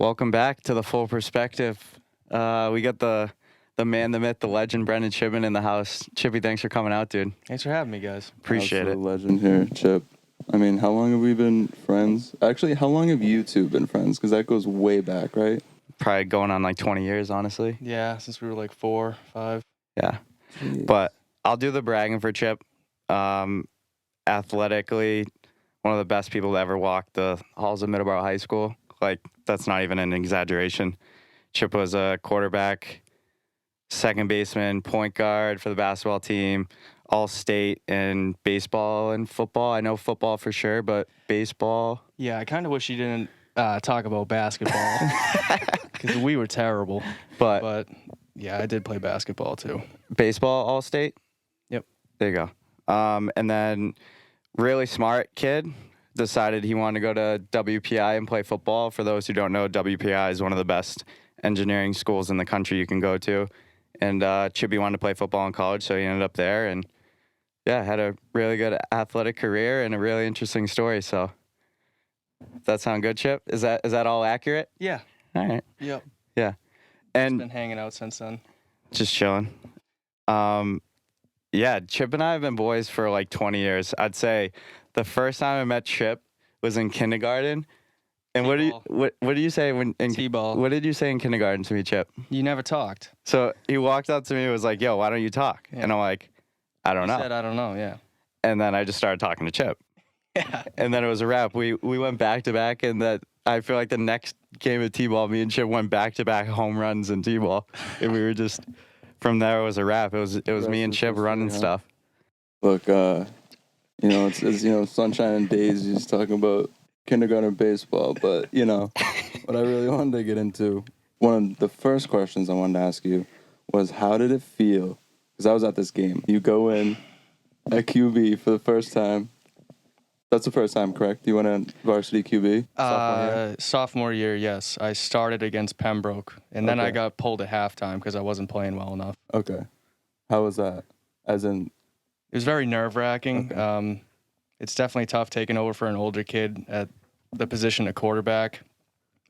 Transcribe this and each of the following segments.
Welcome back to the Full Perspective. We got the man, the myth, the legend, Brendan Chipman in the house. Chippy, thanks for coming out, dude. Thanks for having me, guys. Appreciate it. Legend here, Chip. I mean, how long have we been friends? Actually, how long have you two been friends? Because that goes way back, right? Probably going on like 20 years, honestly. Yeah, since we were like 4, 5. Yeah. Jeez. But I'll do the bragging for Chip. Athletically, one of the best people to ever walk the halls of Middleborough High School. Like, that's not even an exaggeration. Chip was a quarterback, second baseman, point guard for the basketball team, all-state in baseball and football. I know football for sure, but baseball. Yeah, I kind of wish you didn't talk about basketball because we were terrible. But yeah, I did play basketball too. Baseball all-state? Yep. There you go. And then really smart kid. Decided he wanted to go to WPI and play football. For those who don't know, WPI is one of the best engineering schools in the country you can go to. And Chippy wanted to play football in college, so he ended up there. And, yeah, had a really good athletic career and a really interesting story. So, does that sound good, Chip? Is that all accurate? Yeah. All right. Yep. Yeah. And been hanging out since then. just chilling. Yeah, Chip and I have been boys for like 20 years. I'd say the first time I met Chip was in kindergarten. And what do you say when in T-ball. What did you say in kindergarten to me, Chip? You never talked. So he walked up to me and was like, "Yo, why don't you talk?" Yeah. And I'm like, "I don't You know." said, I don't know, yeah. And then I just started talking to Chip. Yeah. And then it was a wrap. We went back to back, and that I feel like the next game of T-ball, me and Chip went back to back home runs in T-ball, and we were just from there. It was a wrap. It was me and Chip running stuff. Look, it's sunshine and daisies talking about kindergarten baseball, but, what I really wanted to get into, one of the first questions I wanted to ask you was, how did it feel? Because I was at this game. You go in at QB for the first time. That's the first time, correct? You went in varsity QB? Sophomore year, yes. I started against Pembroke, and then I Okay. got pulled at halftime because I wasn't playing well enough. Okay. How was that? As in, It was very nerve-wracking. Okay. It's definitely tough taking over for an older kid at the position of quarterback.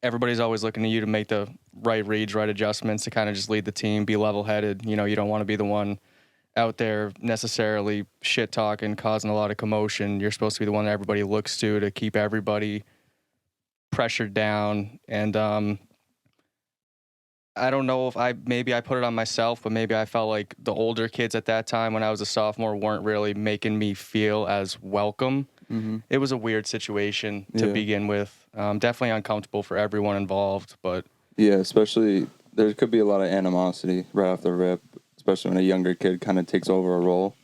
Everybody's always looking to you to make the right reads, right adjustments, to kind of just lead the team, be level-headed. You don't want to be the one out there necessarily shit-talking, causing a lot of commotion. You're supposed to be the one that everybody looks to keep everybody pressured down. And I don't know if maybe I put it on myself, but maybe I felt like the older kids at that time when I was a sophomore weren't really making me feel as welcome. mm-hmm. It was a weird situation to Yeah. begin with. Definitely uncomfortable for everyone involved, but Yeah, especially there could be a lot of animosity right off the rip, especially when a younger kid kind of takes over a role.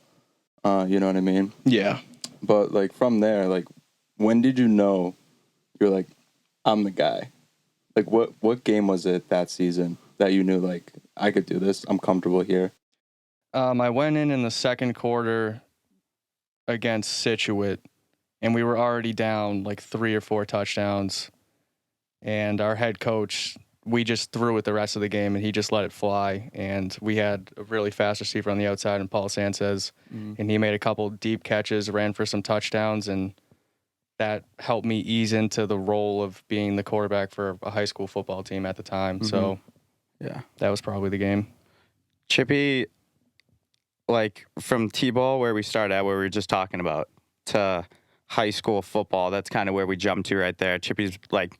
You know what I mean? yeah. But like from there, like when did you know you're like, I'm the guy? Like what game was it that season that you knew like I could do this? I'm comfortable here. I went in the second quarter against Situate, and we were already down like 3 or 4 touchdowns. And our head coach, we just threw it the rest of the game, and he just let it fly. And we had a really fast receiver on the outside, and Paul Sanchez, and he made a couple deep catches, ran for some touchdowns, and that helped me ease into the role of being the quarterback for a high school football team at the time. So Yeah. that was probably the game. Chippy, like from T-ball where we started at, where we were just talking about, to high school football, that's kind of where we jumped to right there. Chippy's like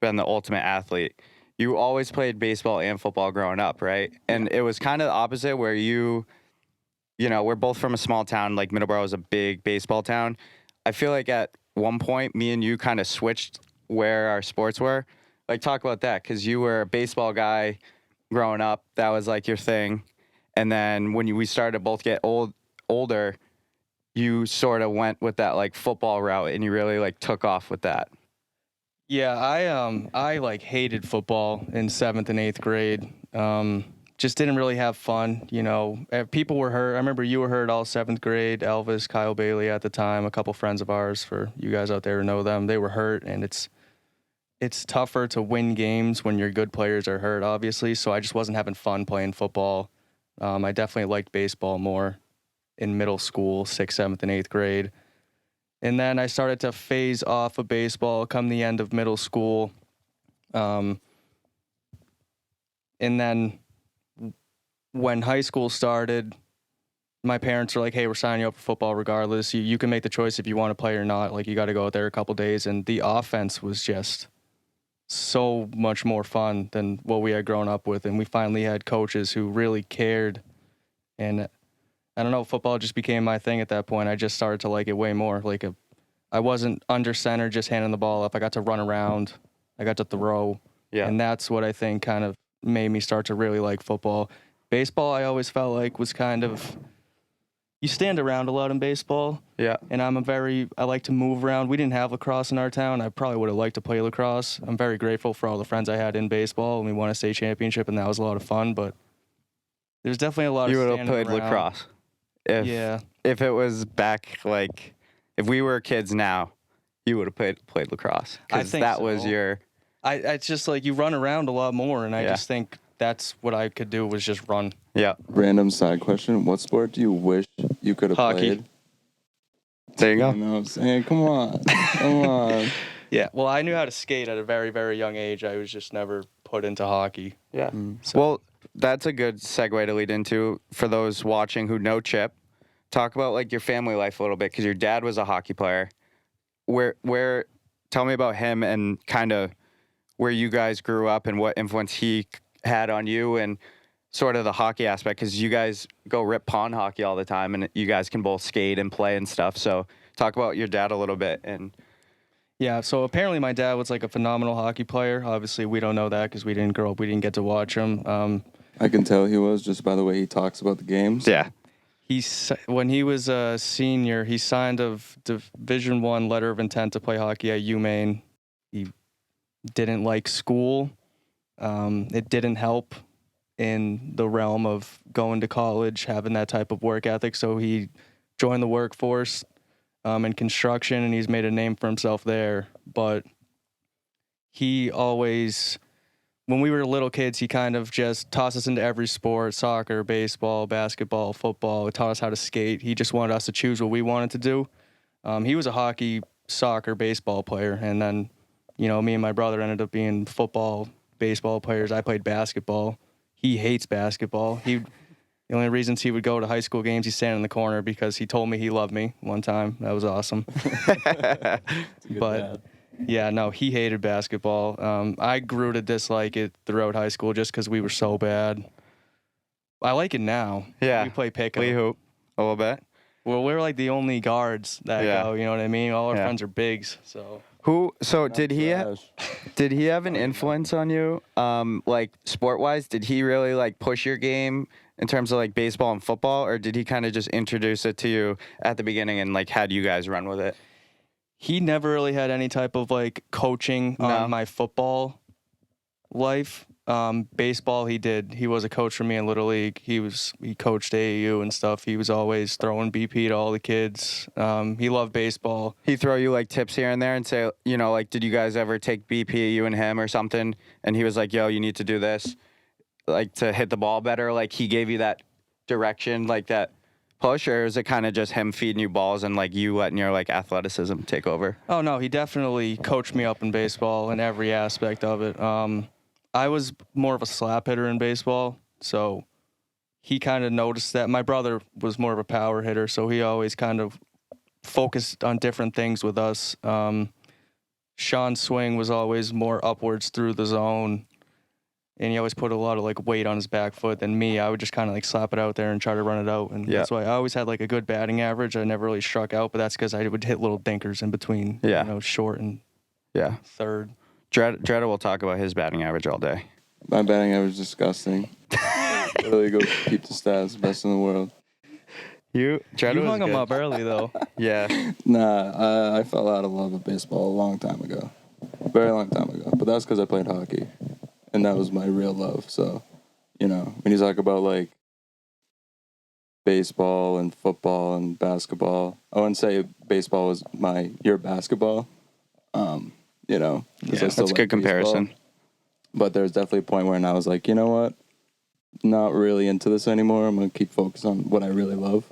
been the ultimate athlete. You always played baseball and football growing up, right? And it was kind of the opposite where we're both from a small town. Like Middleborough is a big baseball town. I feel like at one point, me and you kind of switched where our sports were. Like, talk about that, because you were a baseball guy growing up. That was like your thing. And then when we started to both get older, you sort of went with that like football route, and you really like took off with that. Yeah, I like hated football in 7th and 8th grade. Just didn't really have fun. People were hurt. I remember you were hurt all 7th grade. Elvis, Kyle Bailey at the time, a couple friends of ours, for you guys out there who know them, they were hurt, and it's tougher to win games when your good players are hurt, obviously. So I just wasn't having fun playing football. I definitely liked baseball more in middle school, 6th, 7th, and 8th grade. And then I started to phase off of baseball come the end of middle school. And then when high school started, my parents were like, hey, we're signing you up for football regardless. You can make the choice if you want to play or not. Like, you got to go out there a couple days. And the offense was just so much more fun than what we had grown up with. And we finally had coaches who really cared. And I don't know, football just became my thing at that point. I just started to like it way more. I wasn't under center just handing the ball up. I got to run around. I got to throw. Yeah. And that's what I think kind of made me start to really like football. Baseball, I always felt like was kind of, you stand around a lot in baseball. Yeah. And I like to move around. We didn't have lacrosse in our town. I probably would have liked to play lacrosse. I'm very grateful for all the friends I had in baseball, and we won a state championship, and that was a lot of fun. But there's definitely a lot You of would have standing played around. lacrosse. Yeah. If it was back, like, if we were kids now, you would have played lacrosse. I Because think that so. was your... It's just like you run around a lot more, and I Yeah. just think that's what I could do was just run. Yeah. Random side question: what sport do you wish you could have Hockey. played? There you You go. know what I'm saying? Come on, come on. Yeah. Well, I knew how to skate at a very, very young age. I was just never put into hockey. Yeah. So- Well, that's a good segue to lead into for those watching who know Chip. Talk about like your family life a little bit because your dad was a hockey player. Tell me about him and kind of where you guys grew up and what influence he had on you and sort of the hockey aspect because you guys go rip pond hockey all the time and you guys can both skate and play and stuff. So talk about your dad a little bit and Yeah, so apparently my dad was like a phenomenal hockey player. Obviously, we don't know that because we didn't grow up. We didn't get to watch him. I can tell he was just by the way he talks about the games. yeah. When he was a senior, he signed a Division I letter of intent to play hockey at UMaine. He didn't like school. It didn't help in the realm of going to college, having that type of work ethic. So he joined the workforce in construction, and he's made a name for himself there. But he always, when we were little kids, he kind of just tossed us into every sport: soccer, baseball, basketball, football. He taught us how to skate. He just wanted us to choose what we wanted to do. He was a hockey, soccer, baseball player. And then, me and my brother ended up being football, baseball players. I played basketball. He hates basketball. The only reasons he would go to high school games, he'd stand in the corner because he told me he loved me one time. That was awesome. But yeah, no, he hated basketball. I grew to dislike it throughout high school just because we were so bad. I like it now. Yeah. We play pickup. We hoop a little bit. Well, we're like the only guards that Yeah. go, you know what I mean? All our Yeah. friends are bigs, so. Did he have an influence on you, like sport-wise? Did he really like push your game in terms of like baseball and football, or did he kind of just introduce it to you at the beginning and like had you guys run with it? He never really had any type of like coaching No. on my football life. Baseball, he did. He was a coach for me in Little League. He coached AAU and stuff. He was always throwing BP to all the kids. He loved baseball. He throw you like tips here and there and say, like, did you guys ever take BP, you and him or something? And he was like, yo, you need to do this, like to hit the ball better. Like he gave you that direction, like that push, or is it kind of just him feeding you balls and like you letting your like athleticism take over? Oh no, he definitely coached me up in baseball in every aspect of it. I was more of a slap hitter in baseball, so he kind of noticed that. My brother was more of a power hitter, so he always kind of focused on different things with us. Sean's swing was always more upwards through the zone, and he always put a lot of like weight on his back foot than me. I would just kind of like slap it out there and try to run it out, and Yeah. that's why I always had like a good batting average. I never really struck out, but that's because I would hit little dinkers in between, Yeah. short and Yeah. third. Dreda will talk about his batting average all day. My batting average is disgusting. Literally go peep the stats, best in the world. Dreda You was hung him good. up early though. Yeah. Nah, I fell out of love with baseball a long time ago. Very long time ago. But that's because I played hockey. And that was my real love. So, when you talk about like baseball and football and basketball, I wouldn't say baseball was your basketball. 'Cause I Yeah, still that's a like good comparison. baseball. But there's definitely a point where I was like, you know what? Not really into this anymore. I'm going to keep focused on what I really love.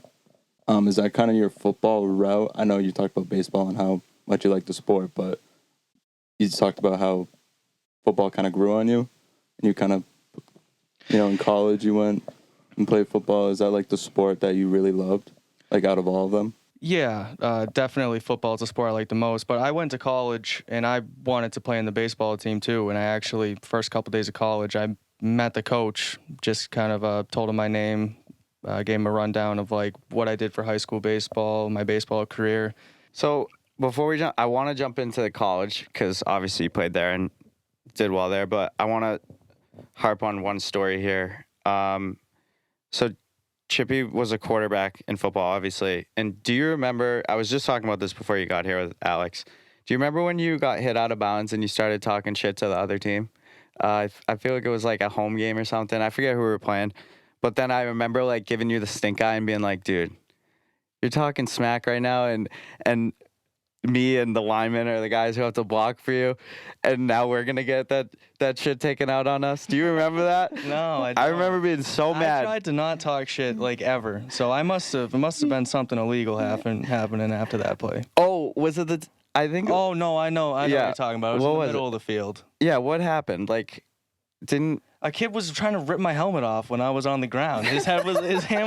Is that kind of your football route? I know you talked about baseball and how much you like the sport, but you talked about how football kind of grew on you, and you kind of, in college you went and played football. Is that like the sport that you really loved, like out of all of them? Yeah, definitely football is the sport I like the most. But I went to college and I wanted to play in the baseball team too. And I actually, first couple days of college, I met the coach, just kind of told him my name, gave him a rundown of like what I did for high school baseball, my baseball career. So before we jump, I want to jump into the college because obviously you played there and did well there. But I want to harp on one story here. So Chippy was a quarterback in football, obviously. And do you remember, I was just talking about this before you got here with Alex. Do you remember when you got hit out of bounds and you started talking shit to the other team? I feel like it was like a home game or something. I forget who we were playing. But then I remember like giving you the stink eye and being like, dude, you're talking smack right now. And me and the linemen are the guys who have to block for you. And now we're going to get that shit taken out on us. Do you remember that? No, I don't. I remember being so mad. I tried to not talk shit like ever. So it must have been something illegal happening after that play. Oh, was it I think. Oh, no, I know what you're talking about. It was in the middle of the field. Yeah, what happened? Like, a kid was trying to rip my helmet off when I was on the ground. His hand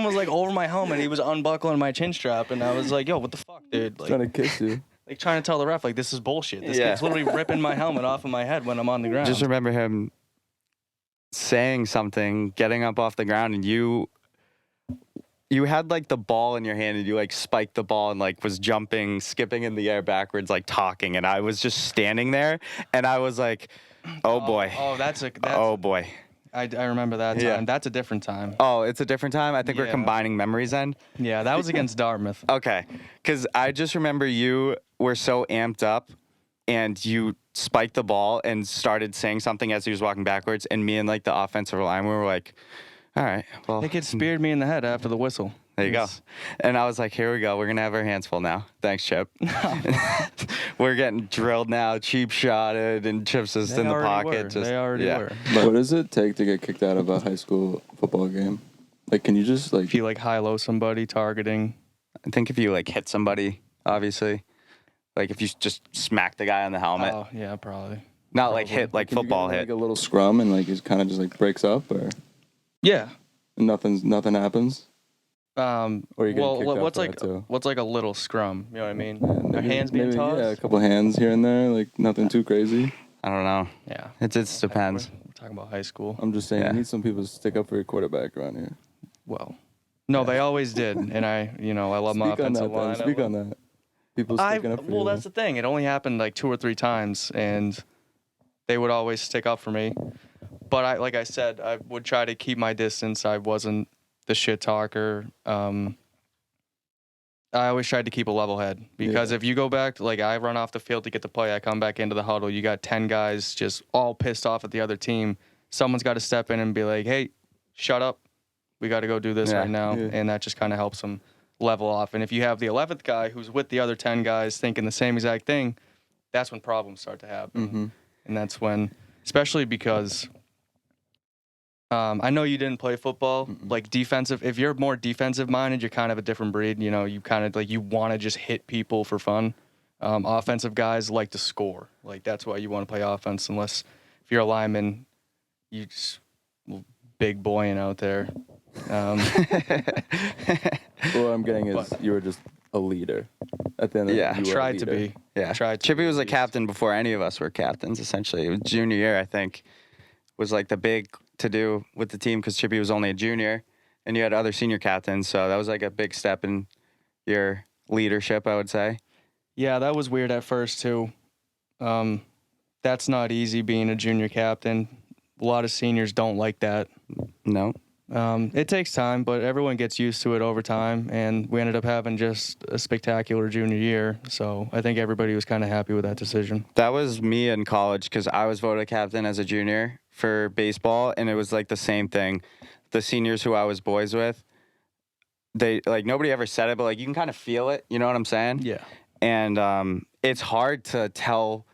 was like over my helmet. He was unbuckling my chin strap, and I was like, "Yo, what the fuck, dude?" Like, Trying to kiss you. Like trying to tell the ref, like, this is bullshit. This kid's literally ripping my helmet off of my head when I'm on the ground. Just remember him saying something, getting up off the ground, and you had like the ball in your hand, and you like spiked the ball and like was jumping, skipping in the air backwards, like talking, and I was just standing there, and I was like, "Oh boy." Oh boy. I remember that time. Yeah. That's a different time. Oh, it's a different time? I think we're combining memories then. Yeah, that was against Dartmouth. Okay. Because I just remember you were so amped up and you spiked the ball and started saying something as he was walking backwards. And me and like the offensive line, we were like, all right, well. The kid speared me in the head after the whistle. There you go. And I was like, here we go. We're going to have our hands full now. Thanks, Chip. We're getting drilled now, cheap shotted, and Chip's just in the pocket. They already were. But what does it take to get kicked out of a high school football game? Like, can you just like... If you like high-low somebody, targeting. I think if you like hit somebody, obviously. Like if you just smack the guy on the helmet. Oh, yeah, probably. Not like hit, like football hit. Like a little scrum and like it kind of just like breaks up or... Yeah. Nothing happens? Or you get kicked out what's for like that too? what's like a little scrum? You know what I mean? Yeah, Their hands being tossed. Yeah, a couple hands here and there, like nothing too crazy. I don't know. Yeah, it depends. We're talking about high school. I'm just saying, you need some people to stick up for your quarterback around here. Well, no, they always did, and I love my offensive line. Speak on that. People sticking up for you. Well, that's the thing. It only happened like 2 or 3 times, and they would always stick up for me. But like I said, I would try to keep my distance. I wasn't the shit talker. I always tried to keep a level head because if you go back to, like, I run off the field to get the play, I come back into the huddle, you got 10 guys just all pissed off at the other team. Someone's got to step in and be like, hey, shut up. We got to go do this right now. Yeah. And that just kind of helps them level off. And if you have the 11th guy who's with the other 10 guys thinking the same exact thing, that's when problems start to happen. Mm-hmm. And that's when, especially because I know you didn't play football, like defensive. If you're more defensive minded, you're kind of a different breed. You know, you kind of like you want to just hit people for fun. Offensive guys like to score. Like that's why you want to play offense. Unless if you're a lineman, you just big boying out there. What I'm getting is you were just a leader at the end of the day. I tried to be. Yeah, Chippy was a captain before any of us were captains. Essentially, it was junior year, I think, was like the big to do with the team because Chippy was only a junior and you had other senior captains. So that was like a big step in your leadership, I would say. Yeah, that was weird at first too. That's not easy being a junior captain. A lot of seniors don't like that. No. It takes time, but everyone gets used to it over time. And we ended up having just a spectacular junior year. So I think everybody was kind of happy with that decision. That was me in college because I was voted captain as a junior for baseball, and it was like the same thing. The seniors who I was boys with, they like nobody ever said it, but like you can kind of feel it. You know what I'm saying? Yeah. And it's hard to tell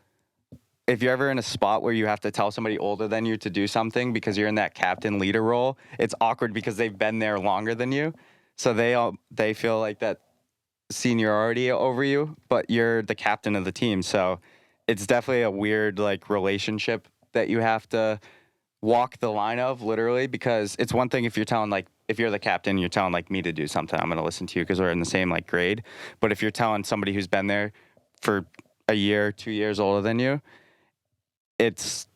if you're ever in a spot where you have to tell somebody older than you to do something because you're in that captain leader role. It's awkward because they've been there longer than you, so they feel like that seniority over you, but you're the captain of the team. So it's definitely a weird like relationship that you have to walk the line of, literally, because it's one thing if you're telling, like, if you're the captain, you're telling, like, me to do something, I'm going to listen to you because we're in the same, like, grade. But if you're telling somebody who's been there for a year, 2 years older than you, it's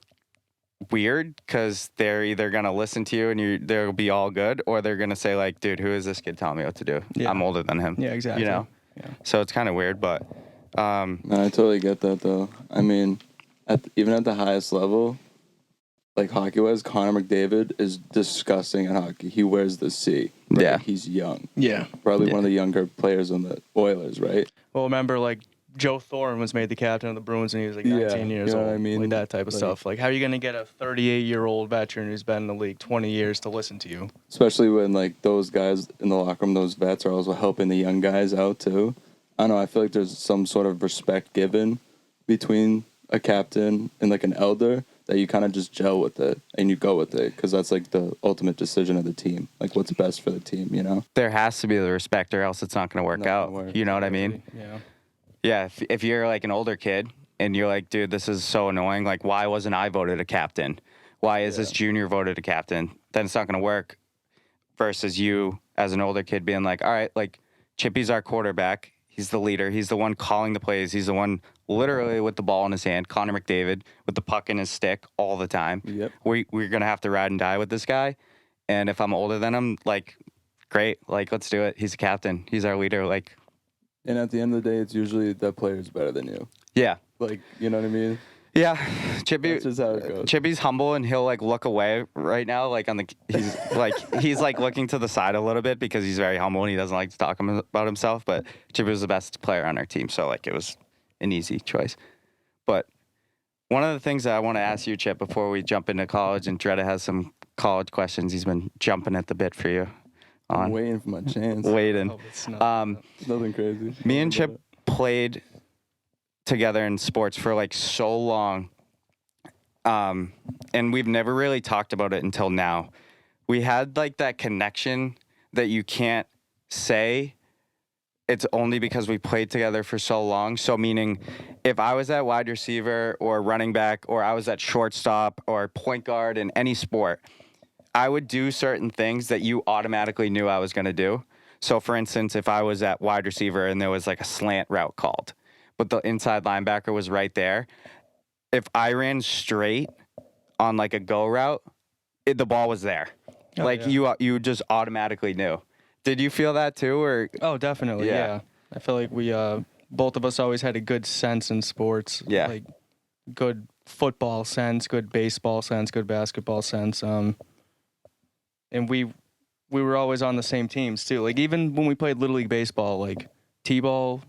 weird because they're either going to listen to you and they'll be all good, or they're going to say, like, dude, who is this kid telling me what to do? Yeah. I'm older than him. Yeah, exactly. You know? Yeah. So it's kind of weird, but... No, I totally get that, though. I mean, even at the highest level, like hockey-wise, Connor McDavid is disgusting at hockey. He wears the C. Right? Yeah. He's young. Yeah. Probably one of the younger players on the Oilers, right? Well, remember, like, Joe Thorne was made the captain of the Bruins and he was like 19 years you know old. what I mean? Like that type of stuff. Like, how are you going to get a 38-year-old veteran who's been in the league 20 years to listen to you? Especially when, like, those guys in the locker room, those vets are also helping the young guys out, too. I don't know. I feel like there's some sort of respect given between a captain and, like, an elder that you kind of just gel with it and you go with it because that's, like, the ultimate decision of the team. Like, what's best for the team, you know? There has to be the respect or else it's not going to work out. You know what I mean? Yeah. Yeah, if you're, like, an older kid and you're like, dude, this is so annoying. Like, why wasn't I voted a captain? Why is this junior voted a captain? Then it's not going to work versus you as an older kid being like, all right, like, Chippy's our quarterback. He's the leader. He's the one calling the plays. He's the one literally with the ball in his hand. Connor McDavid with the puck in his stick all the time. Yep. We're going to have to ride and die with this guy. And if I'm older than him, like, great. Like, let's do it. He's a captain. He's our leader. Like, And at the end of the day, it's usually that player's better than you. yeah. Like, you know what I mean? Yeah. Chippy, That's just how it goes. Chippy's humble and he'll, like, look away right now. Like, he's like looking to the side a little bit because he's very humble and he doesn't like to talk about himself. But Chippy was the best player on our team. So, like, it was an easy choice. But one of the things that I want to ask you, Chip, before we jump into college, and Dretta has some college questions. He's been jumping at the bit for you. I'm waiting for my chance. Waiting. Oh, it's not, Nothing crazy. Me and Chip played together in sports for, like, so long. And we've never really talked about it until now. We had, like, that connection that you can't say. It's only because we played together for so long. So meaning if I was at wide receiver or running back, or I was at shortstop or point guard in any sport, I would do certain things that you automatically knew I was going to do. So for instance, if I was at wide receiver and there was, like, a slant route called, but the inside linebacker was right there, if I ran straight on, like, a go route, the ball was there. Oh, like, yeah. you just automatically knew. Did you feel that too, or? Oh, definitely. Yeah. I feel like we, both of us always had a good sense in sports. Yeah. Like, good football sense, good baseball sense, good basketball sense. And we were always on the same teams too. Like, even when we played Little League baseball, like T-ball,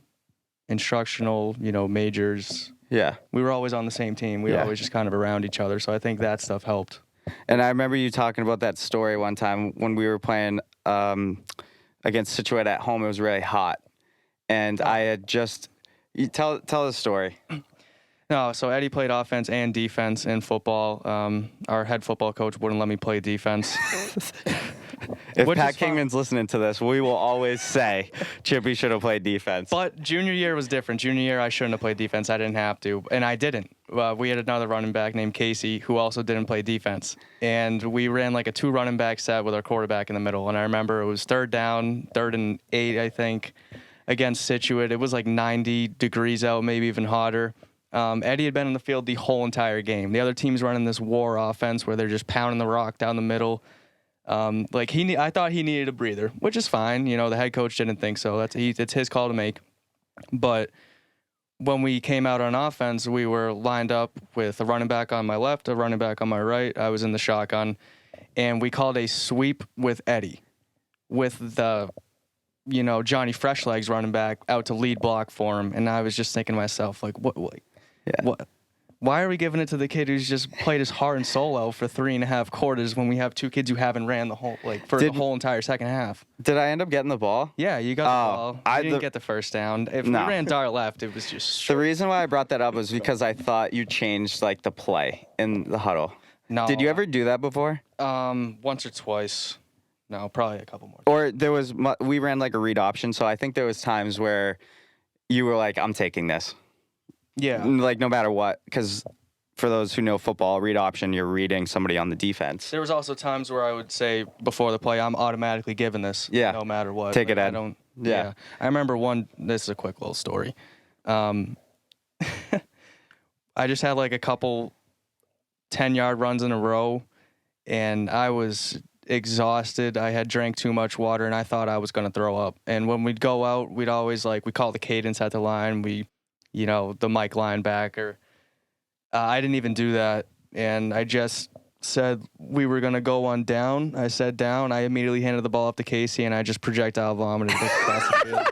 instructional, majors. Yeah. We were always on the same team. We were Yeah. always just kind of around each other. So I think that stuff helped. And I remember you talking about that story one time when we were playing against Situate at home. It was really hot, and I had just tell the story. No, so Eddie played offense and defense in football. Our head football coach wouldn't let me play defense. If Which Pat is fine. Kingman's listening to this, we will always say Chippy should have played defense. But junior year was different. Junior year, I shouldn't have played defense. I didn't have to, and I didn't. We had another running back named Casey who also didn't play defense, and we ran like a 2 running back set with our quarterback in the middle. And I remember it was 3rd down, 3rd and 8, I think, against Situate. It was like 90 degrees out, maybe even hotter. Eddie had been in the field the whole entire game. The other team's running this war offense where they're just pounding the rock down the middle. I thought he needed a breather, which is fine. The head coach didn't think so. It's his call to make. But when we came out on offense, we were lined up with a running back on my left, a running back on my right. I was in the shotgun, and we called a sweep with Eddie, with the, Johnny Freshlegs running back out to lead block for him. And I was just thinking to myself, like, what? Why are we giving it to the kid who's just played his heart and soul out for 3.5 quarters when we have 2 kids who haven't ran the whole the whole entire second half? Did I end up getting the ball? Yeah, you got the ball. You didn't get the first down. If No. we ran dart left, it was just The reason why I brought that up was because I thought you changed, like, the play in the huddle. no. Did you ever do that before? Once or twice. No, probably a couple more. Or we ran, like, a read option, so I think there was times where you were like, I'm taking this. Yeah. Like, no matter what, because for those who know football, read option, you're reading somebody on the defense. There was also times where I would say before the play, I'm automatically giving this. Yeah. No matter what. Take it I in. don't. Yeah. I remember this is a quick little story. I just had like a couple 10-yard runs in a row, and I was exhausted. I had drank too much water, and I thought I was going to throw up. And when we'd go out, we'd always we call the cadence at the line. The Mike linebacker. I didn't even do that, and I just said we were going to go on down. I said down. I immediately handed the ball up to Casey, and I just projectile vomited across the field.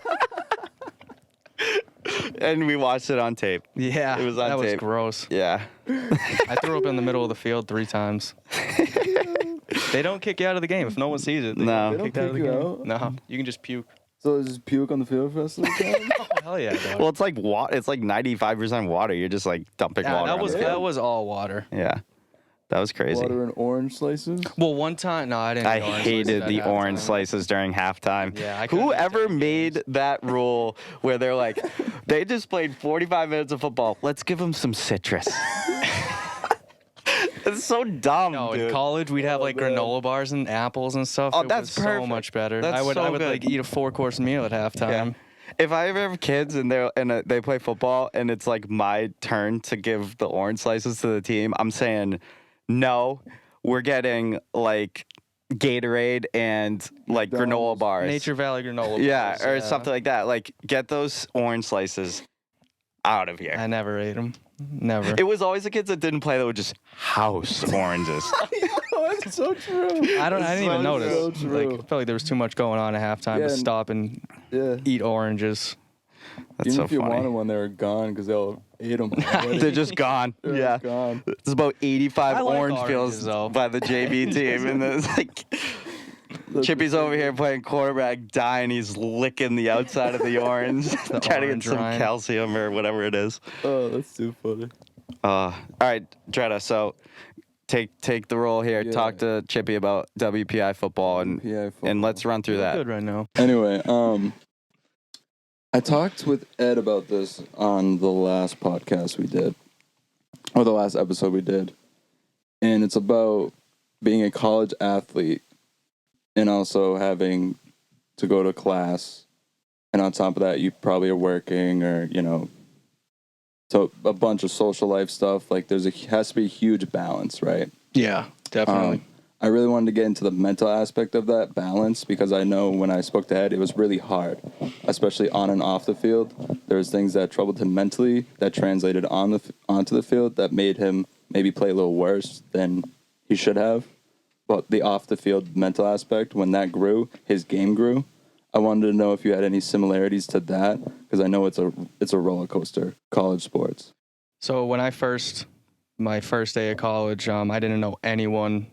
And we watched it on tape. Yeah, it was on that tape. was gross. Yeah. I threw up in the middle of the field 3 times. They don't kick you out of the game if no one sees it. No. They don't kick you out of the kick you game. out? No, you can just puke. So is just puke on the field for us of the time? Oh, hell yeah, dog. Well, it's like It's like 95% water. You're just like dumping water. That was all water. Yeah. That was crazy. Water and orange slices? Well, one time, no, I didn't. I eat orange hated slices the at orange halftime. slices during halftime. Yeah, I couldn't Whoever stand made that rule where they're like, they just played 45 minutes of football. Let's give them some citrus. It's so dumb, No, dude. in college we'd have like man. granola bars and apples and stuff. Oh, It that's was perfect. so much better. That's I would so like good. eat a 4-course meal at halftime. If I ever have kids and they play football and it's like my turn to give the orange slices to the team, I'm saying no. We're getting like Gatorade and like granola bars. Nature Valley granola bars. Yeah, or something like that. Like get those orange slices out of here. I never ate them. Never. It was always the kids that didn't play that would just house oranges. Oh, that's so true. I didn't even notice. so true. Like, I felt like there was too much going on at halftime Yeah, to and- stop and Yeah. eat oranges. That's Even so if you funny. wanted one, they were gone because they all ate them. They're just gone. They're Yeah. just gone. It's about 85 I like orange oranges, peels though. by the JV team. And it's like Chippy's over here playing quarterback, dying. He's licking the outside of the orange, trying to get orange some rind. calcium or whatever it is. Oh, that's too funny. All right, Dretta. So take the role here. Yeah. Talk to Chippy about WPI football and WPI football. and let's run through that. Good right now. Anyway, I talked with Ed about this on the last podcast we did, or the last episode we did, and it's about being a college athlete and also having to go to class, and on top of that, you probably are working or so a bunch of social life stuff. Like has to be a huge balance, right? Yeah, definitely. I really wanted to get into the mental aspect of that balance because I know when I spoke to Ed, it was really hard, especially on and off the field. There was things that troubled him mentally that translated onto the field that made him maybe play a little worse than he should have. But the off the field mental aspect, when that grew, his game grew. I wanted to know if you had any similarities to that because I know it's a roller coaster, college sports. So when my first day of college, I didn't know anyone.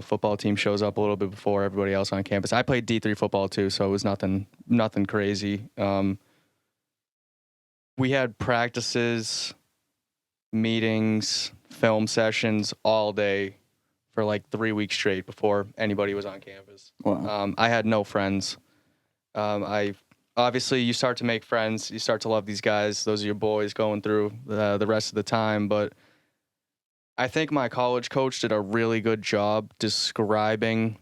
Football team shows up a little bit before everybody else on campus. I played D3 football too, so it was nothing crazy. We had practices, meetings, film sessions all day for like 3 weeks straight before anybody was on campus. Wow. I had no friends. Obviously you start to make friends. You start to love these guys. Those are your boys going through the rest of the time, but I think my college coach did a really good job describing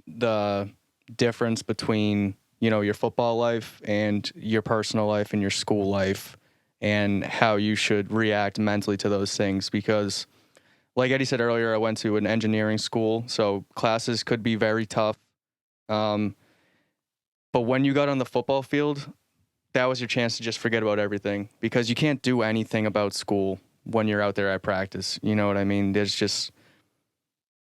the difference between, your football life and your personal life and your school life and how you should react mentally to those things. Because like Eddie said earlier, I went to an engineering school, so classes could be very tough. But when you got on the football field, that was your chance to just forget about everything because you can't do anything about school when you're out there at practice. You know what I mean?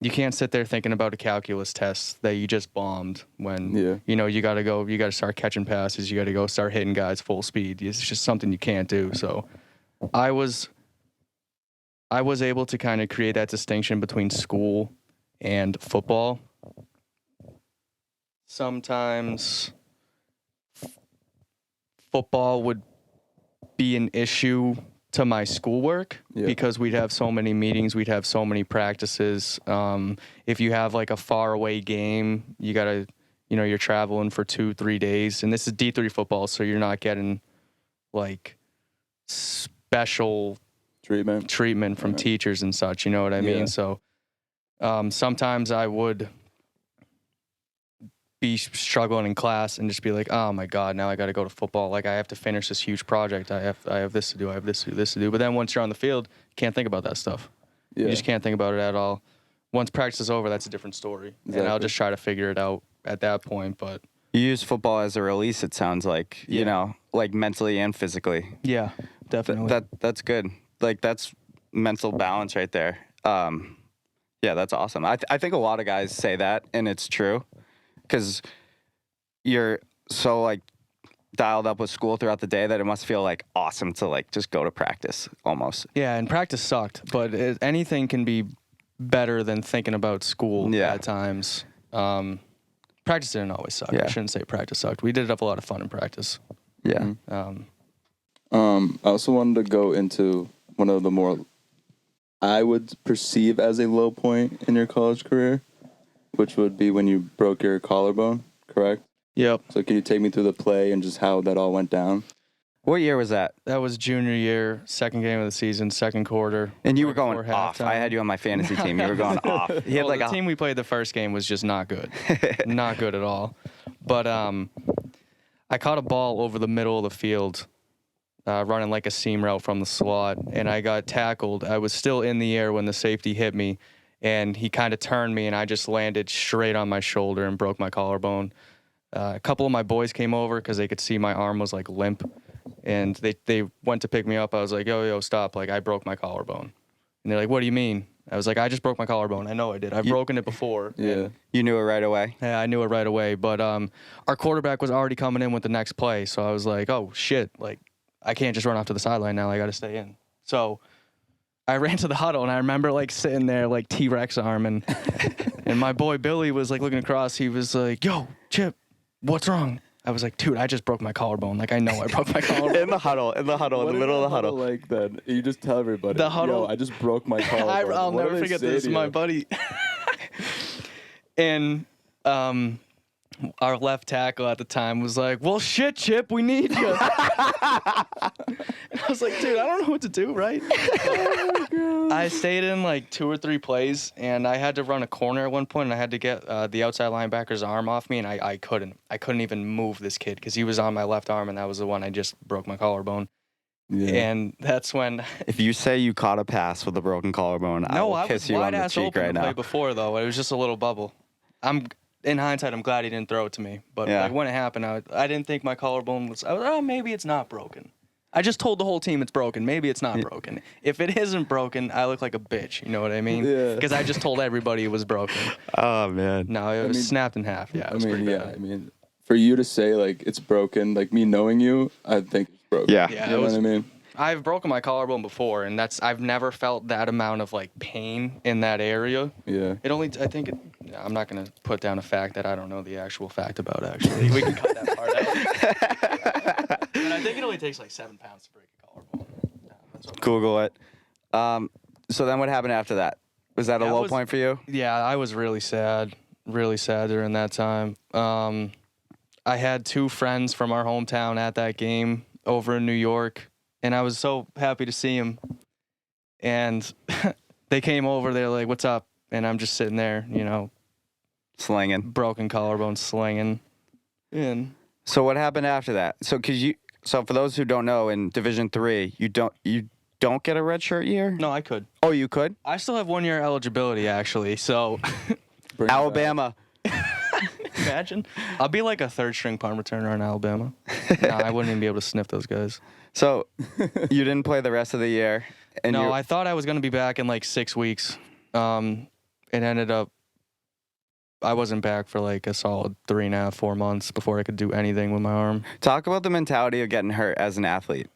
You can't sit there thinking about a calculus test that you just bombed when, you got to start catching passes. You got to go start hitting guys full speed. It's just something you can't do. So I was able to kind of create that distinction between school and football. Sometimes football would be an issue to my schoolwork because we'd have so many meetings, we'd have so many practices. If you have like a far away game, you gotta, you're traveling for 2-3 days, and this is D3 football, so you're not getting like special treatment from teachers and such. You know what I mean? So sometimes I would be struggling in class and just be like, oh my God, now I got to go to football. Like I have to finish this huge project. I have this to do. I have this to do. But then once you're on the field, you can't think about that stuff. Yeah. You just can't think about it at all. Once practice is over, that's a different story. Exactly. And I'll just try to figure it out at that point. But you use football as a release, it sounds like, you know, like mentally and physically. Yeah, definitely. That's good. Like that's mental balance right there. Yeah, that's awesome. I think a lot of guys say that, and it's true. Because you're so like dialed up with school throughout the day that it must feel like awesome to like just go to practice almost. Yeah, and practice sucked, but anything can be better than thinking about school at times. Practice didn't always suck. I shouldn't say practice sucked. We did have a lot of fun in practice. Yeah. I also wanted to go into one of the more I would perceive as a low point in your college career, which would be when you broke your collarbone, correct? Yep. So can you take me through the play and just how that all went down? What year was that? That was junior year, second game of the season, second quarter. And you were going off. I had you on my fantasy team. You were going off. He had the team we played the first game was just not good. Not good at all. But I caught a ball over the middle of the field, running like a seam route from the slot, and I got tackled. I was still in the air when the safety hit me. And he kind of turned me, and I just landed straight on my shoulder and broke my collarbone. A couple of my boys came over because they could see my arm was like limp, and they went to pick me up. I was like, yo, stop. Like, I broke my collarbone. And they're like, what do you mean? I was like, I just broke my collarbone. I know I did. I've broken it before. Yeah. You knew it right away? Yeah, I knew it right away. But our quarterback was already coming in with the next play, so I was like, oh, shit. Like, I can't just run off to the sideline now. I got to stay in. So I ran to the huddle, and I remember, like, sitting there, like, T-Rex arm, and my boy Billy was, like, looking across. He was like, yo, Chip, what's wrong? I was like, dude, I just broke my collarbone. Like, I know I broke my collarbone. in the middle, in the middle of the huddle. Like that, you just tell everybody, the huddle, yo, I just broke my collarbone. I'll never forget this. My buddy. And our left tackle at the time was like, well, shit, Chip, we need you. And I was like, dude, I don't know what to do, right? I stayed in like 2 or 3 plays, and I had to run a corner at one point, and I had to get the outside linebacker's arm off me, and I couldn't even move this kid because he was on my left arm, and that was the one I just broke my collarbone. Yeah. And that's when. If you say you caught a pass with a broken collarbone, I will kiss you on the cheek right now. Play before, though. It was just a little bubble. In hindsight, I'm glad he didn't throw it to me. But like, when it happened, I didn't think my collarbone was. I was oh, maybe it's not broken. I just told the whole team it's broken. Maybe it's not broken. If it isn't broken, I look like a bitch. You know what I mean? Yeah. Because I just told everybody it was broken. Oh, man. No, it was snapped in half. Yeah, it was pretty bad. I mean, for you to say, like, it's broken, like, me knowing you, I think it's broken. Yeah. You know what I mean? I've broken my collarbone before, and I've never felt that amount of, like, pain in that area. Yeah. I'm not going to put down a fact that I don't know the actual fact about, actually. We can cut that part out. But I think it only takes, like, 7 pounds to break a collarbone. Google it. So then what happened after that? Was that a low point for you? Yeah, I was really sad during that time. I had 2 friends from our hometown at that game over in New York, and I was so happy to see them. And they came over, they're like, what's up? And I'm just sitting there, you know. Slinging. Broken collarbone, slinging. And so what happened after that? So for those who don't know, in Division III, you don't get a redshirt year? No, I could. Oh, you could? I still have 1 year eligibility, actually, so. Alabama. Imagine. I'll be like a 3rd-string punt returner in Alabama. Nah, I wouldn't even be able to sniff those guys. So you didn't play the rest of the year? No, I thought I was going to be back in like 6 weeks. It ended up I wasn't back for like a solid 3.5, 4 months before I could do anything with my arm. Talk about the mentality of getting hurt as an athlete.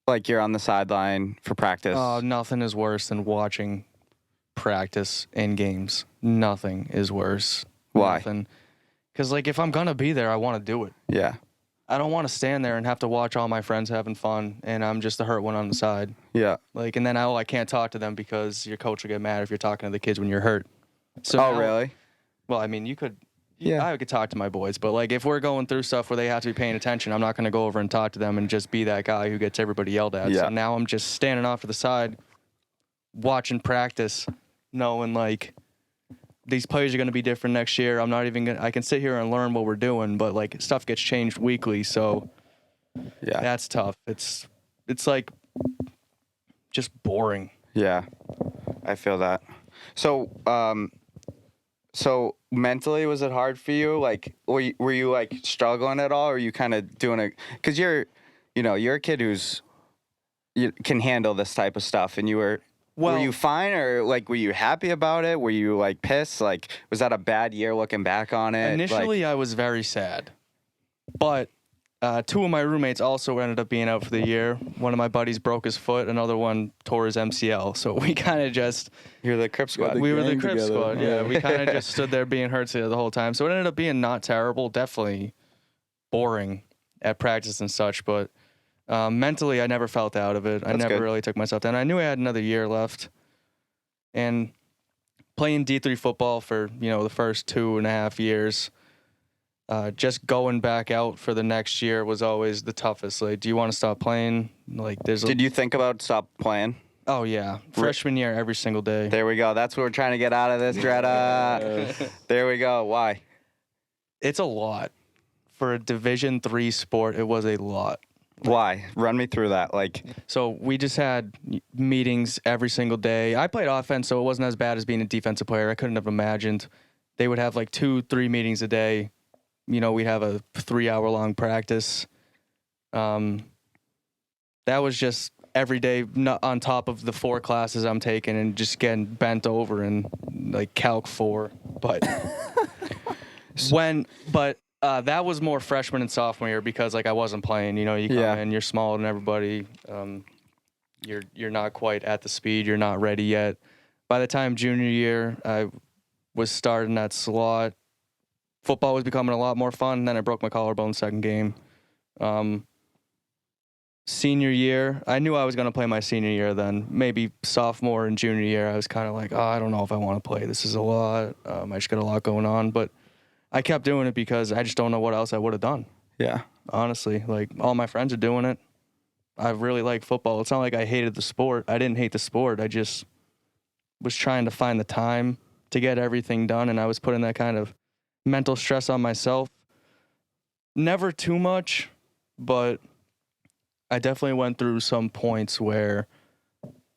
Like you're on the sideline for practice. Nothing is worse than watching practice in games. Nothing is worse. Why? Because like if I'm gonna be there, I want to do it. Yeah. I don't want to stand there and have to watch all my friends having fun, and I'm just the hurt one on the side. Yeah. Like, and then I can't talk to them because your coach will get mad if you're talking to the kids when you're hurt. So really? Well, I mean, you could Yeah. I could talk to my boys, but like if we're going through stuff where they have to be paying attention, I'm not going to go over and talk to them and just be that guy who gets everybody yelled at. Yeah. So now I'm just standing off to the side, watching practice, knowing like these players are going to be different next year. I'm not even I can sit here and learn what we're doing, but like stuff gets changed weekly, so Yeah. that's tough. It's like just boring. Yeah. I feel that. So mentally, was it hard for you? Like, were you like struggling at all, or are you kind of doing it? Because you're a kid you can handle this type of stuff, and were you fine, or like were you happy about it? Were you like pissed? Like, was that a bad year looking back on it? Initially, I was very sad, but two of my roommates also ended up being out for the year. One of my buddies broke his foot. Another one tore his MCL. So we kind of just... You're the Crip squad. We were the Crip together. squad, yeah. We kind of just stood there being hurt together the whole time. So it ended up being not terrible, definitely boring at practice and such. But mentally, I never felt out of it. I never really took myself down. I knew I had another year left. And playing D3 football for, the first 2.5 years... just going back out for the next year was always the toughest. Like, do you want to stop playing? Like, Did you think about stop playing? Oh, yeah. Freshman year, every single day. There we go. That's what we're trying to get out of this, Dretta. There we go. Why? It's a lot. For a Division III sport, it was a lot. Why? Run me through that. Like, so we just had meetings every single day. I played offense, so it wasn't as bad as being a defensive player. I couldn't have imagined. They would have like 2-3 meetings a day. We'd have a 3-hour-long practice. That was just every day on top of the 4 classes I'm taking and just getting bent over in like Calc 4. But that was more freshman and sophomore year because like I wasn't playing. You come in, you're smaller than everybody. You're not quite at the speed. You're not ready yet. By the time junior year, I was starting that slot. Football was becoming a lot more fun. Then I broke my collarbone second game. Senior year, I knew I was going to play my senior year then. Maybe sophomore and junior year, I was kind of like, I don't know if I want to play. This is a lot. I just got a lot going on. But I kept doing it because I just don't know what else I would have done. Yeah. Honestly, like all my friends are doing it. I really like football. It's not like I hated the sport. I didn't hate the sport. I just was trying to find the time to get everything done, and I was putting that kind of mental stress on myself. Never too much, but I definitely went through some points where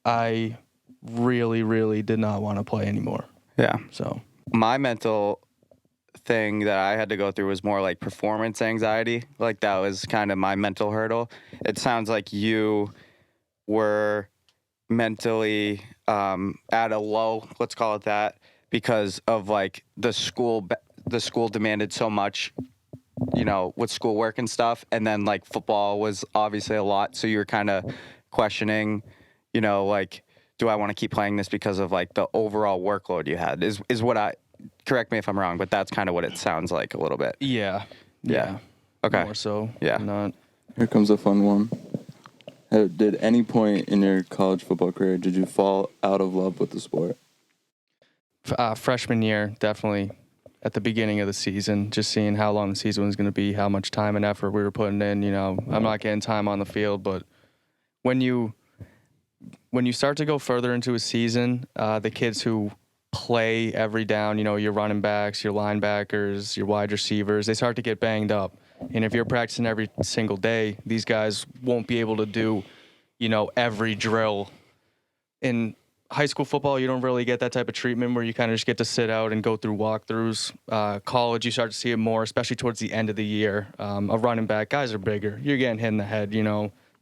I really, really did not want to play anymore. Yeah. So my mental thing that I had to go through was more like performance anxiety. Like that was kind of my mental hurdle. It sounds like you were mentally at a low, let's call it that, because of like the school demanded so much, with schoolwork and stuff. And then like football was obviously a lot. So you were kind of questioning, like, do I want to keep playing this because of like the overall workload you had is what correct me if I'm wrong, but that's kind of what it sounds like a little bit. Yeah. Okay. More so. Yeah. Not. Here comes a fun one. Did any point in your college football career, did you fall out of love with the sport? Freshman year, definitely. At the beginning of the season, just seeing how long the season was going to be, how much time and effort we were putting in. I'm not getting time on the field, but when you start to go further into a season, the kids who play every down, your running backs, your linebackers, your wide receivers, they start to get banged up. And if you're practicing every single day, these guys won't be able to do, every drill. In high school football, you don't really get that type of treatment where you kind of just get to sit out and go through walkthroughs. College, you start to see it more, especially towards the end of the year. A running back, guys are bigger. You're getting hit in the head,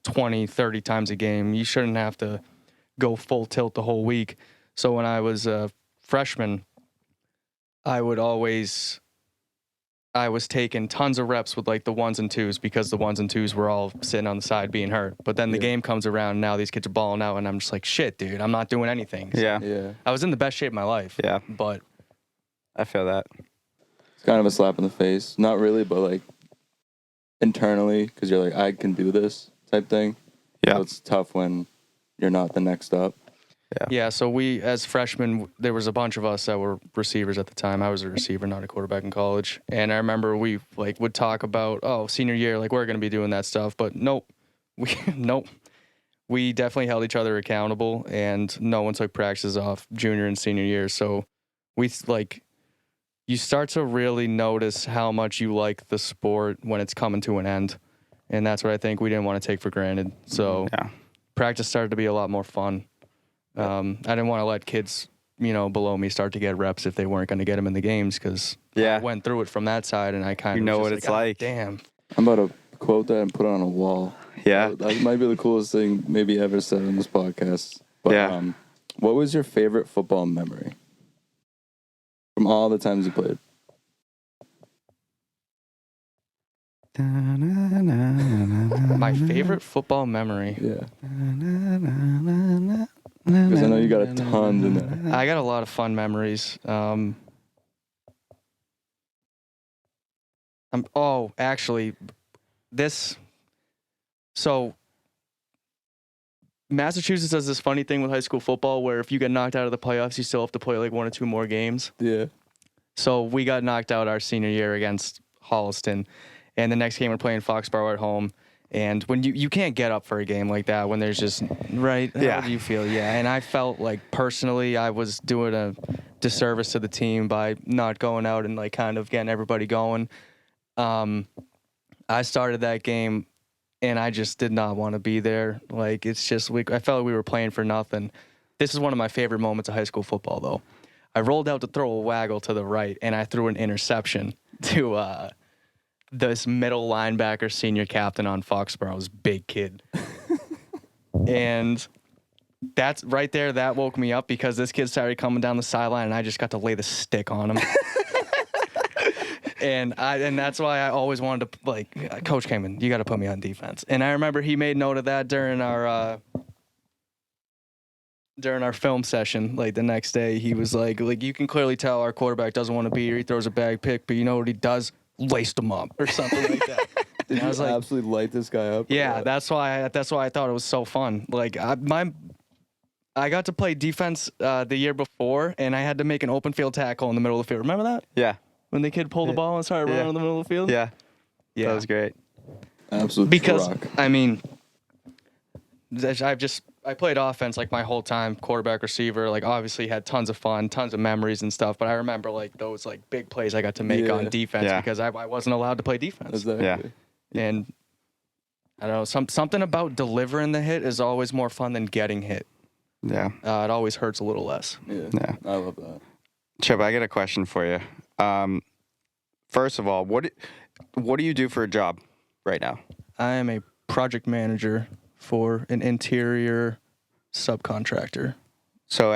20, 30 times a game. You shouldn't have to go full tilt the whole week. So when I was a freshman, I was taking tons of reps with like the 1s and 2s because the 1s and 2s were all sitting on the side being hurt. But then the game comes around, and now these kids are balling out, and I'm just like, shit, dude, I'm not doing anything. So Yeah. I was in the best shape of my life. Yeah. But I feel that. It's kind of a slap in the face. Not really, but like internally, because you're like, I can do this type thing. Yeah. So it's tough when you're not the next up. Yeah, so we, as freshmen, there was a bunch of us that were receivers at the time. I was a receiver, not a quarterback in college. And I remember we like would talk about, oh, senior year, like we're going to be doing that stuff. But nope, nope. We definitely held each other accountable, and no one took practices off junior and senior year. So we like, you start to really notice how much you like the sport when it's coming to an end. And that's what I think we didn't want to take for granted. So practice started to be a lot more fun. I didn't want to let kids, below me start to get reps if they weren't going to get them in the games, because I went through it from that side, and I kind of know what it's like. Damn. I'm about to quote that and put it on a wall. Yeah. That might be the coolest thing maybe ever said in this podcast. But, what was your favorite football memory from all the times you played? My favorite football memory. Yeah. Because I know you got a ton in there. I got a lot of fun memories. So Massachusetts does this funny thing with high school football where if you get knocked out of the playoffs, you still have to play like 1 or 2 more games. Yeah. So we got knocked out our senior year against Holliston, and the next game we're playing Foxborough at home. And when you can't get up for a game like that when there's just, right? How do you feel? Yeah. And I felt like personally I was doing a disservice to the team by not going out and like kind of getting everybody going. I started that game and I just did not want to be there. Like, it's just, I felt like we were playing for nothing. This is one of my favorite moments of high school football, though. I rolled out to throw a waggle to the right, and I threw an interception to this middle linebacker senior captain on Foxborough's big kid. And that's right there, that woke me up because this kid started coming down the sideline, and I just got to lay the stick on him. And that's why I always wanted to, like, Coach Kamen, you got to put me on defense. And I remember he made note of that during our film session. Like, the next day, he was like, you can clearly tell our quarterback doesn't want to be here. He throws a bag pick, but you know what he does? Laced him up or something like that. Did you absolutely light this guy up? Yeah, that's why I thought it was so fun. Like, I got to play defense the year before, and I had to make an open field tackle in the middle of the field. Remember that? Yeah. When the kid pulled the ball and started running in the middle of the field? Yeah. That was great. Absolutely. Because, I mean, I played offense like my whole time, quarterback, receiver, like obviously had tons of fun, tons of memories and stuff. But I remember like those like big plays I got to make on defense because I wasn't allowed to play defense. Exactly. Yeah. And I don't know, something about delivering the hit is always more fun than getting hit. Yeah. It always hurts a little less. Yeah. I love that. Chip, I got a question for you. First of all, what do you do for a job right now? I am a project manager for an interior subcontractor. So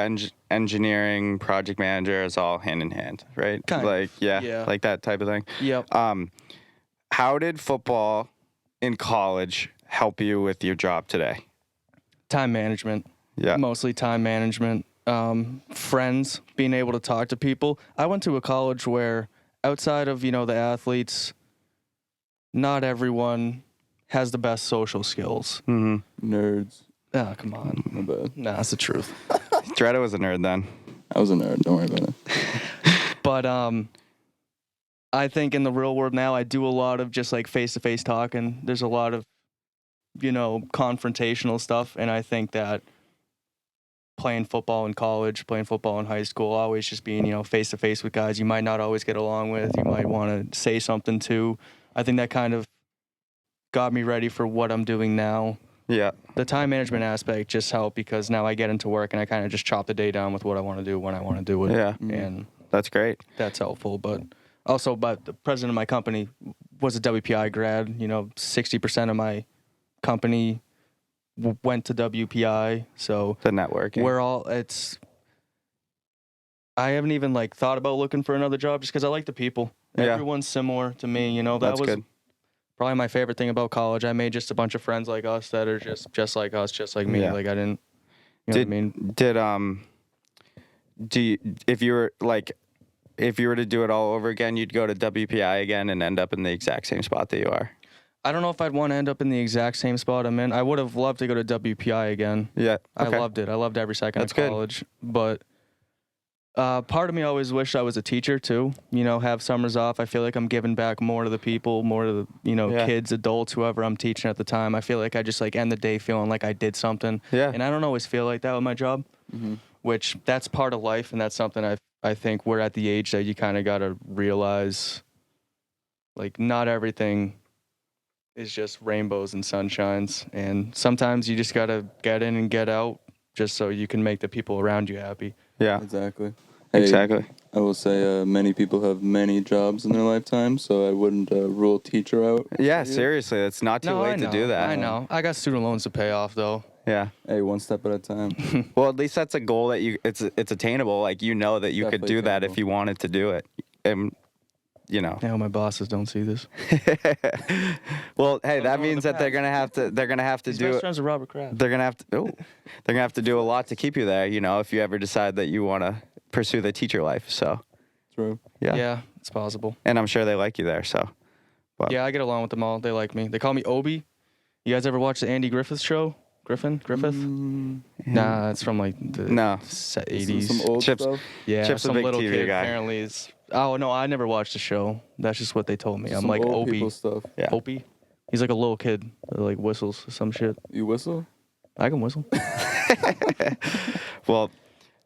engineering, project manager is all hand in hand, right? Kind of. Like, like that type of thing. Yep. How did football in college help you with your job today? Time management. Yeah. Mostly time management. Friends, being able to talk to people. I went to a college where outside of, the athletes, not everyone has the best social skills. Mm-hmm. Nerds. Oh, come on. My bad. Nah, that's the truth. Dredda was a nerd then. I was a nerd. Don't worry about it. But I think in the real world now, I do a lot of just like face-to-face talking. There's a lot of, confrontational stuff. And I think that playing football in college, playing football in high school, always just being, face-to-face with guys you might not always get along with, you might want to say something to. I think that kind of got me ready for what I'm doing now. Yeah. The time management aspect just helped because now I get into work and I kind of just chop the day down with what I want to do when I want to do it. Yeah. And that's great. That's helpful. But also, the president of my company was a WPI grad. 60% of my company went to WPI. So the networking. I haven't even thought about looking for another job just because I like the people. Yeah. Everyone's similar to me. That That's was good. Probably my favorite thing about college. I made just a bunch of friends like us that are just like us, just like me. Yeah. Like I didn't, what I mean? If you were to do it all over again, you'd go to WPI again and end up in the exact same spot that you are? I don't know if I'd want to end up in the exact same spot I'm in. I would have loved to go to WPI again. Yeah. I Okay. loved it. I loved every second That's of good. college. But part of me always wished I was a teacher too. You know, have summers off. I feel like I'm giving back more to the people, more to the, Yeah. kids, adults, whoever I'm teaching at the time. I feel like I just end the day feeling like I did something. Yeah. And I don't always feel like that with my job, which that's part of life. And that's something I think we're at the age that you kind of got to realize, like, not everything is just rainbows and sunshines. And sometimes you just got to get in and get out just so you can make the people around you happy. Yeah. Exactly. Hey, Exactly. I will say many people have many jobs in their lifetime, so I wouldn't rule teacher out. Yeah. for you. Seriously, it's not too No, I late know. to do that. I know. I got student loans to pay off, though. Yeah. Hey, one step at a time. Well, at least that's a goal that it's attainable. Like, you know that you could Definitely do that if attainable. you wanted to do it. And, I hope my bosses don't see this. well, hey, that going means to that they're gonna have to He's do best it. friends with Robert Kraft. They're gonna have to. Oh, they're gonna have to do a lot to keep you there. If you ever decide that you want to pursue the teacher life. So True. yeah. Yeah, it's possible. And I'm sure they like you there. So. Well. Yeah, I get along with them all. They like me. They call me Obi. You guys ever watch the Andy Griffith show? Griffith? Nah, it's from the No. 80s. Some old Chips. stuff. Yeah, Chip's a some big little TV kid guy. apparently is. Oh no, I never watched the show. That's just what they told me. I'm Some like old Opie. people stuff. Yeah. Opie. He's like a little kid that whistles or some shit. You whistle? I can whistle. Well, all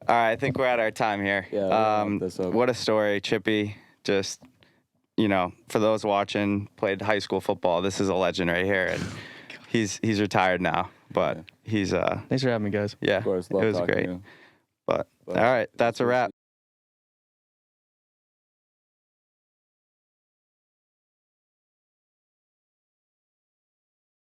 right. I think we're at our time here. Yeah, we'll wrap this up. What a story, Chippy. Just, for those watching, played high school football. This is a legend right here, and he's retired now, but he's Thanks for having me, guys. yeah, Of course, it love was talking to great. you. But all right, that's a wrap.